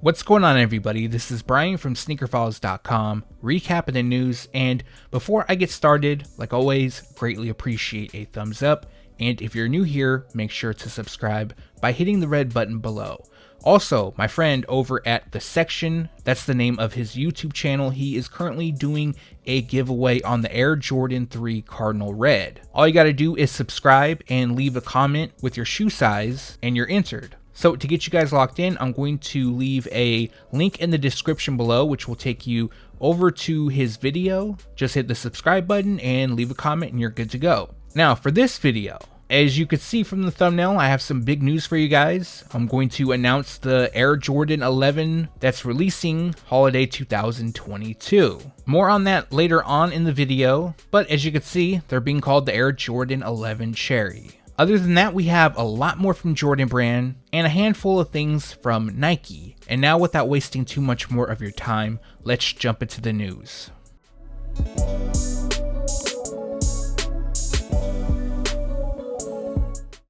What's going on, everybody? This is Brian from SneakerFiles.com, recapping the news, and before I get started, like always, greatly appreciate a thumbs up, and if you're new here, make sure to subscribe by hitting the red button below. Also, my friend over at The Section, that's the name of his YouTube channel, he is currently doing a giveaway on the Air Jordan 3 Cardinal Red. All you gotta do is subscribe and leave a comment with your shoe size, and you're entered. So to get you guys locked in, I'm going to leave a link in the description below, which will take you over to his video. Just hit the subscribe button and leave a comment and you're good to go. Now for this video, as you could see from the thumbnail, I have some big news for you guys. I'm going to announce the Air Jordan 11 that's releasing holiday 2022. More on that later on in the video, but as you can see, they're being called the Air Jordan 11 Cherry. Other than that, we have a lot more from Jordan Brand and a handful of things from Nike. And now, without wasting too much more of your time, let's jump into the news.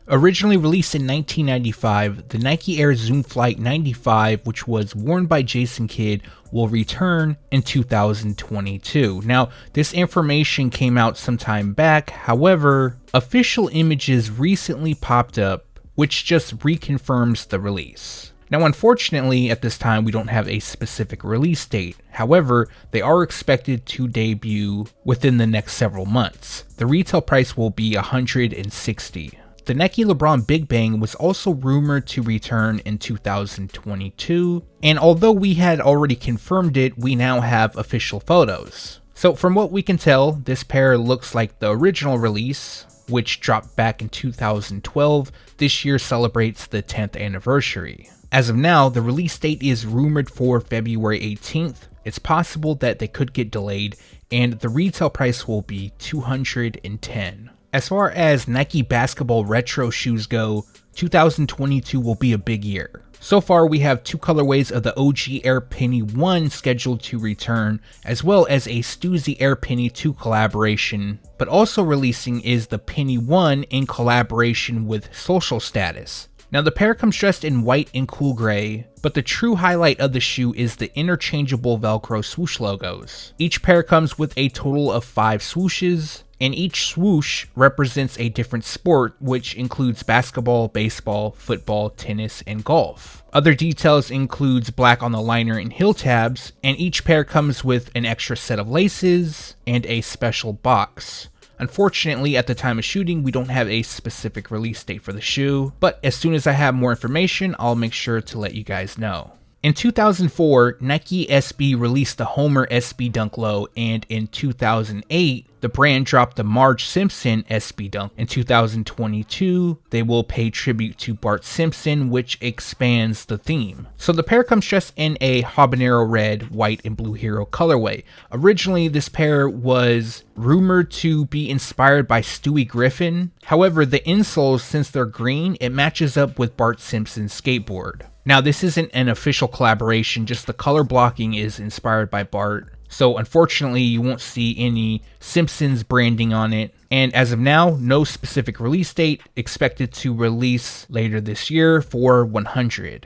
Originally released in 1995, the Nike Air Zoom Flight 95, which was worn by Jason Kidd, will return in 2022. Now, this information came out some time back, however, official images recently popped up, which just reconfirms the release. Now, unfortunately, at this time, we don't have a specific release date. However, they are expected to debut within the next several months. The retail price will be $160. The Nike LeBron Big Bang was also rumored to return in 2022, and although we had already confirmed it, we now have official photos. So from what we can tell, this pair looks like the original release, which dropped back in 2012. This year celebrates the 10th anniversary. As of now, the release date is rumored for February 18th. It's possible that they could get delayed, and the retail price will be $210. As far as Nike basketball retro shoes go, 2022 will be a big year. So far, we have two colorways of the OG Air Penny 1 scheduled to return, as well as a Stussy Air Penny 2 collaboration, but also releasing is the Penny 1 in collaboration with Social Status. Now the pair comes dressed in white and cool gray, but the true highlight of the shoe is the interchangeable Velcro swoosh logos. Each pair comes with a total of 5 swooshes, and each swoosh represents a different sport, which includes basketball, baseball, football, tennis, and golf. Other details includes black on the liner and heel tabs, and each pair comes with an extra set of laces and a special box. Unfortunately, at the time of shooting, we don't have a specific release date for the shoe, but as soon as I have more information, I'll make sure to let you guys know. In 2004, Nike SB released the Homer SB Dunk Low, and in 2008, the brand dropped the Marge Simpson SB Dunk. In 2022, they will pay tribute to Bart Simpson, which expands the theme. So the pair comes dressed in a habanero red, white, and blue hero colorway. Originally, this pair was rumored to be inspired by Stewie Griffin. However, the insoles, since they're green, it matches up with Bart Simpson's skateboard. Now, this isn't an official collaboration, just the color blocking is inspired by Bart. So unfortunately, you won't see any Simpsons branding on it. And as of now, no specific release date, expected to release later this year for $100.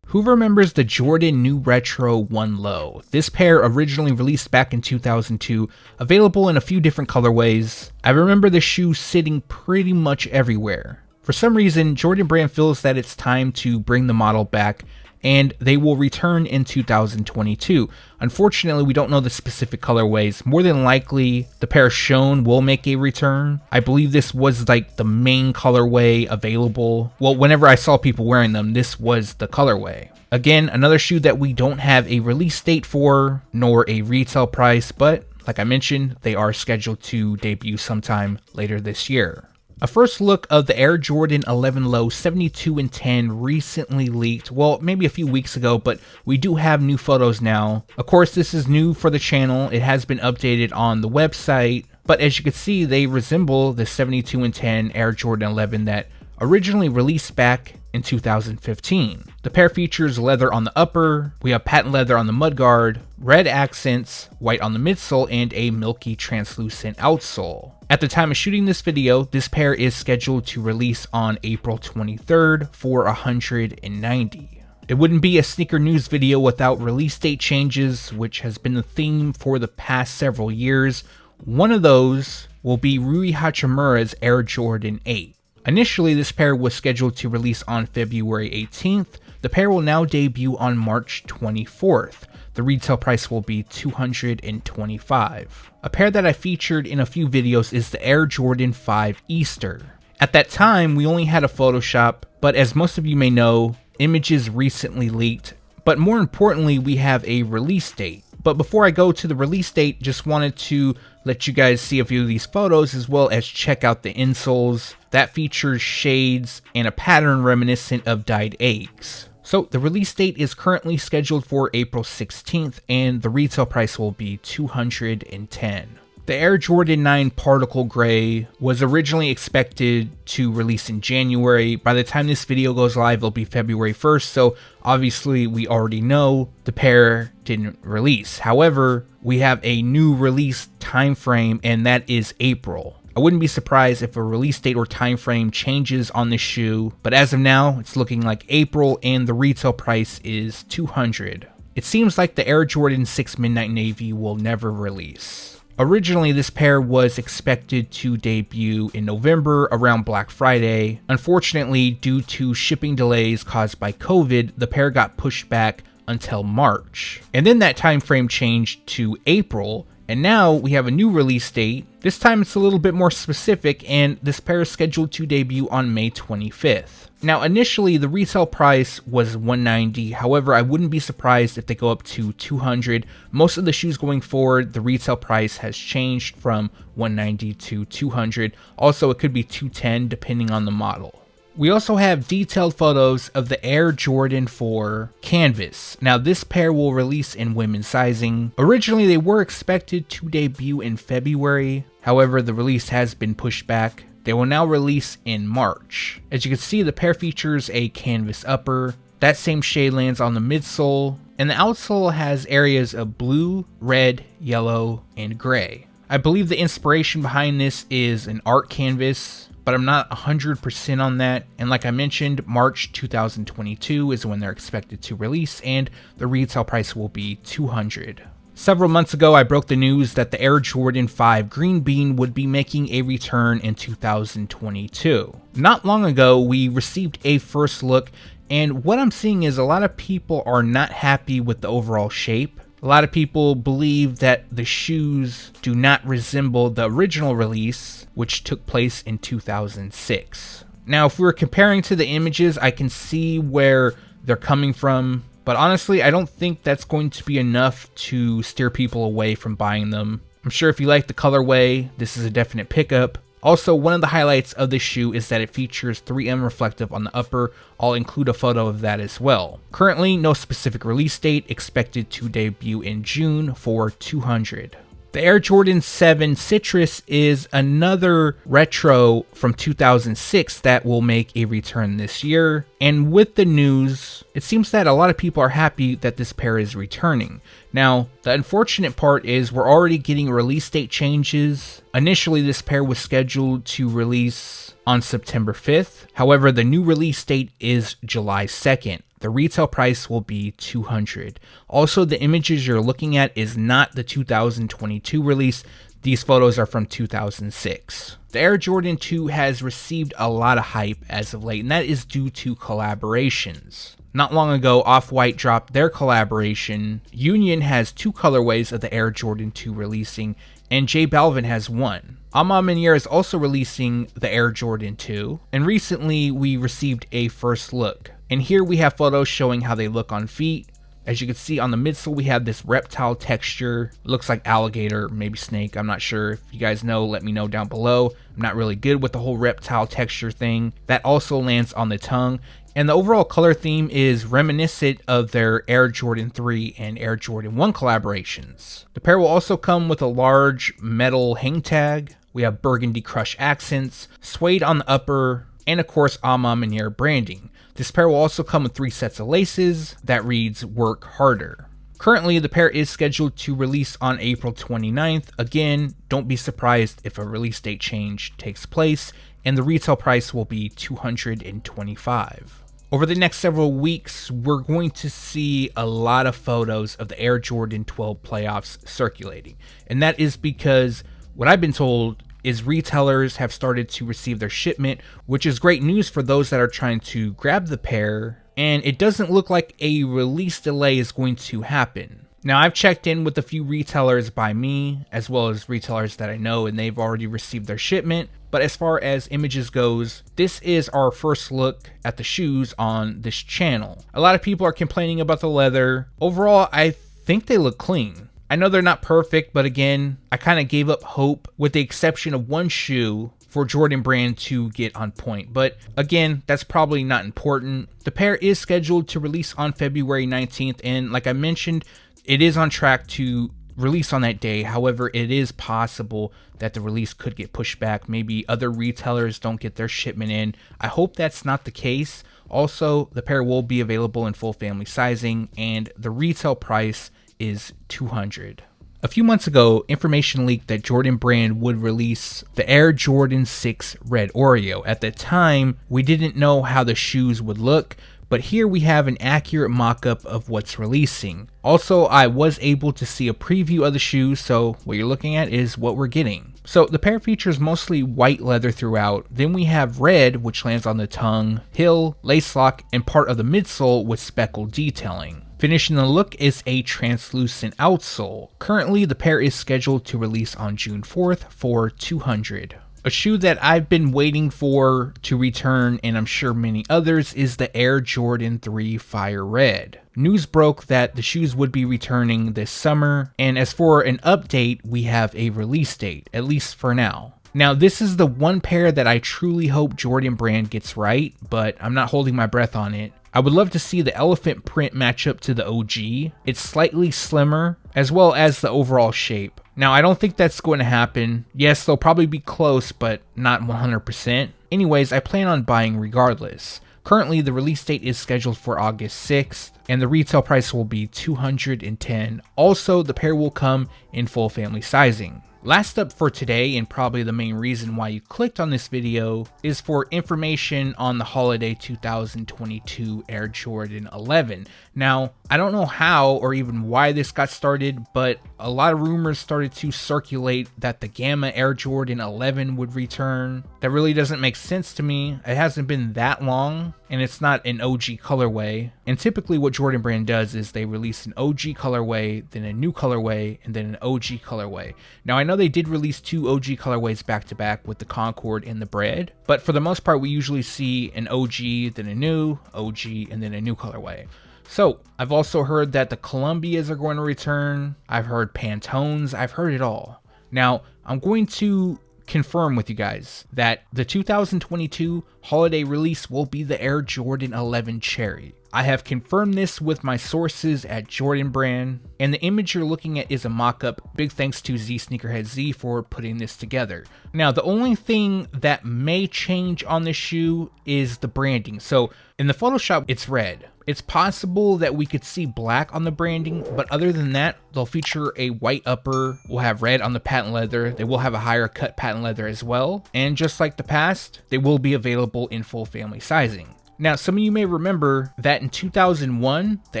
Who remembers the Jordan New Retro 1 Low? This pair originally released back in 2002, available in a few different colorways. I remember the shoe sitting pretty much everywhere. For some reason, Jordan Brand feels that it's time to bring the model back, and they will return in 2022. Unfortunately, we don't know the specific colorways. More than likely, the pair shown will make a return. I believe this was like the main colorway available. Well, whenever I saw people wearing them, this was the colorway. Again, another shoe that we don't have a release date for, nor a retail price, but like I mentioned, they are scheduled to debut sometime later this year. A first look of the Air Jordan 11 Low 72 and 10 recently leaked, well, maybe a few weeks ago, but we do have new photos now. Of course, this is new for the channel. It has been updated on the website, but as you can see, they resemble the 72 and 10 Air Jordan 11 that originally released back in 2015. The pair features leather on the upper, we have patent leather on the mudguard, red accents, white on the midsole, and a milky translucent outsole. At the time of shooting this video, this pair is scheduled to release on April 23rd for $190. It wouldn't be a sneaker news video without release date changes, which has been the theme for the past several years. One of those will be Rui Hachimura's Air Jordan 8. Initially, this pair was scheduled to release on February 18th. The pair will now debut on March 24th. The retail price will be $225. A pair that I featured in a few videos is the Air Jordan 5 Easter. At that time, we only had a Photoshop, but as most of you may know, images recently leaked, but more importantly, we have a release date. But before I go to the release date, just wanted to let you guys see a few of these photos as well as check out the insoles. That features shades and a pattern reminiscent of dyed eggs. So the release date is currently scheduled for April 16th and the retail price will be $210. The Air Jordan 9 Particle Gray was originally expected to release in January. By the time this video goes live, it'll be February 1st, so obviously we already know the pair didn't release. However, we have a new release time frame, and that is April. I wouldn't be surprised if a release date or time frame changes on this shoe, but as of now, it's looking like April, and the retail price is $200. It seems like the Air Jordan 6 Midnight Navy will never release. Originally, this pair was expected to debut in November around Black Friday. Unfortunately, due to shipping delays caused by COVID, the pair got pushed back until March. And then that time frame changed to April, and now we have a new release date. This time it's a little bit more specific, and this pair is scheduled to debut on May 25th. Now, initially, the retail price was $190. However, I wouldn't be surprised if they go up to $200. Most of the shoes going forward, the retail price has changed from $190 to $200. Also, it could be $210 depending on the model. We also have detailed photos of the Air Jordan 4 Canvas. Now, this pair will release in women's sizing. Originally, they were expected to debut in February. However, the release has been pushed back. They will now release in March. As you can see, the pair features a canvas upper. That same shade lands on the midsole, and the outsole has areas of blue, red, yellow, and gray. I believe the inspiration behind this is an art canvas, but I'm not 100% on that. And like I mentioned, March 2022 is when they're expected to release, and the retail price will be $200. Several months ago, I broke the news that the Air Jordan 5 Green Bean would be making a return in 2022. Not long ago, we received a first look, and what I'm seeing is a lot of people are not happy with the overall shape. A lot of people believe that the shoes do not resemble the original release, which took place in 2006. Now, if we're comparing to the images, I can see where they're coming from. But honestly, I don't think that's going to be enough to steer people away from buying them. I'm sure if you like the colorway, this is a definite pickup. Also, one of the highlights of this shoe is that it features 3M reflective on the upper. I'll include a photo of that as well. Currently, no specific release date, expected to debut in June for $200. The Air Jordan 7 Citrus is another retro from 2006 that will make a return this year. And with the news, it seems that a lot of people are happy that this pair is returning. Now, the unfortunate part is we're already getting release date changes. Initially, this pair was scheduled to release on September 5th. However, the new release date is July 2nd. The retail price will be $200. Also, the images you're looking at is not the 2022 release. These photos are from 2006. The Air Jordan 2 has received a lot of hype as of late, and that is due to collaborations. Not long ago, Off-White dropped their collaboration. Union has 2 colorways of the Air Jordan 2 releasing, and J Balvin has 1. A Ma Maniere is also releasing the Air Jordan 2, and recently we received a first look. And here we have photos showing how they look on feet. As you can see on the midsole, we have this reptile texture. It looks like alligator, maybe snake. I'm not sure. If you guys know, let me know down below. I'm not really good with the whole reptile texture thing. That also lands on the tongue. And the overall color theme is reminiscent of their Air Jordan 3 and Air Jordan 1 collaborations. The pair will also come with a large metal hang tag. We have burgundy crush accents, suede on the upper, and of course A Ma Maniere branding. This pair will also come with 3 sets of laces that reads "Work Harder." Currently, the pair is scheduled to release on April 29th. Again, don't be surprised if a release date change takes place, and the retail price will be $225. Over the next several weeks, we're going to see a lot of photos of the Air Jordan 12 playoffs circulating, and that is because what I've been told is retailers have started to receive their shipment, which is great news for those that are trying to grab the pair, and it doesn't look like a release delay is going to happen. Now, I've checked in with a few retailers by me, as well as retailers that I know, and they've already received their shipment. But as far as images goes, this is our first look at the shoes on this channel. A lot of people are complaining about the leather. Overall, I think they look clean. I know they're not perfect, but again, I kind of gave up hope with the exception of one shoe for Jordan Brand to get on point. But again, that's probably not important. The pair is scheduled to release on February 19th, and like I mentioned, it is on track to release on that day. However, it is possible that the release could get pushed back. Maybe other retailers don't get their shipment in. I hope that's not the case. Also, the pair will be available in full family sizing, and the retail price is $200. A few months ago, information leaked that Jordan Brand would release the Air Jordan 6 Red Oreo. At the time, we didn't know how the shoes would look, but here we have an accurate mock-up of what's releasing. Also, I was able to see a preview of the shoes, so what you're looking at is what we're getting. So the pair features mostly white leather throughout. Then we have red, which lands on the tongue, heel, lace lock, and part of the midsole with speckled detailing. Finishing the look is a translucent outsole. Currently, the pair is scheduled to release on June 4th for $200. A shoe that I've been waiting for to return, and I'm sure many others, is the Air Jordan 3 Fire Red. News broke that the shoes would be returning this summer, and as for an update, we have a release date, at least for now. Now, this is the one pair that I truly hope Jordan Brand gets right, but I'm not holding my breath on it. I would love to see the elephant print match up to the OG. It's slightly slimmer, as well as the overall shape. Now, I don't think that's going to happen. Yes, they'll probably be close, but not 100%. Anyways, I plan on buying regardless. Currently, the release date is scheduled for August 6th, and the retail price will be $210. Also, the pair will come in full family sizing. Last up for today, and probably the main reason why you clicked on this video, is for information on the holiday 2022 Air Jordan 11. Now, I don't know how or even why this got started, but a lot of rumors started to circulate that the Gamma Air Jordan 11 would return. That really doesn't make sense to me. It hasn't been that long, and it's not an OG colorway. And typically what Jordan Brand does is they release an OG colorway, then a new colorway, and then an OG colorway. Now, I know they did release 2 OG colorways back to back with the Concord and the Bread, but for the most part, we usually see an OG, then a new OG, and then a new colorway. So, I've also heard that the Columbias are going to return. I've heard Pantones. I've heard it all. Now, I'm going to confirm with you guys that the 2022 holiday release will be the Air Jordan 11 Cherry. I have confirmed this with my sources at Jordan Brand, and the image you're looking at is a mock-up. Big thanks to Z Sneakerhead Z for putting this together. Now, the only thing that may change on this shoe is the branding. So, in the Photoshop, it's red. It's possible that we could see black on the branding, but other than that, they'll feature a white upper, we'll have red on the patent leather, they will have a higher cut patent leather as well, and just like the past, they will be available in full family sizing. Now, some of you may remember that in 2001, the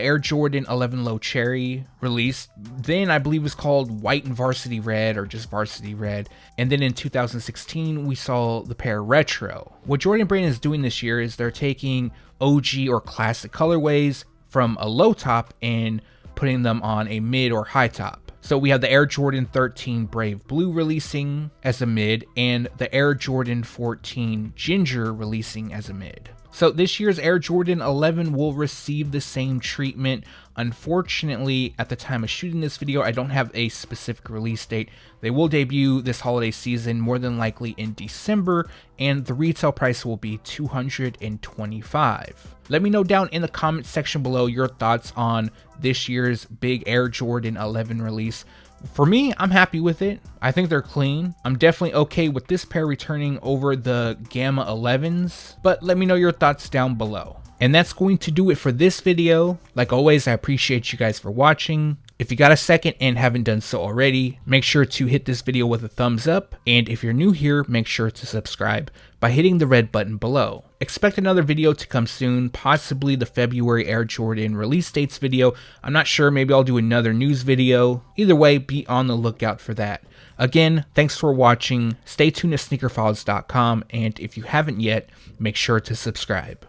Air Jordan 11 Low Cherry released. Then I believe it was called White and Varsity Red, or just Varsity Red. And then in 2016, we saw the pair Retro. What Jordan Brand is doing this year is they're taking OG or classic colorways from a low top and putting them on a mid or high top. So we have the Air Jordan 13 Brave Blue releasing as a mid, and the Air Jordan 14 Ginger releasing as a mid. So this year's Air Jordan 11 will receive the same treatment. Unfortunately, at the time of shooting this video, I don't have a specific release date. They will debut this holiday season, more than likely in December, and the retail price will be $225. Let me know down in the comment section below your thoughts on this year's big Air Jordan 11 release. For me, I'm happy with it. I think they're clean. I'm definitely okay with this pair returning over the Gamma 11s, but let me know your thoughts down below. And that's going to do it for this video. Like always, I appreciate you guys for watching. If you got a second and haven't done so already, make sure to hit this video with a thumbs up. And if you're new here, make sure to subscribe by hitting the red button below. Expect another video to come soon, possibly the February Air Jordan release dates video. I'm not sure, maybe I'll do another news video. Either way, be on the lookout for that. Again, thanks for watching. Stay tuned to SneakerFiles.com, and if you haven't yet, make sure to subscribe.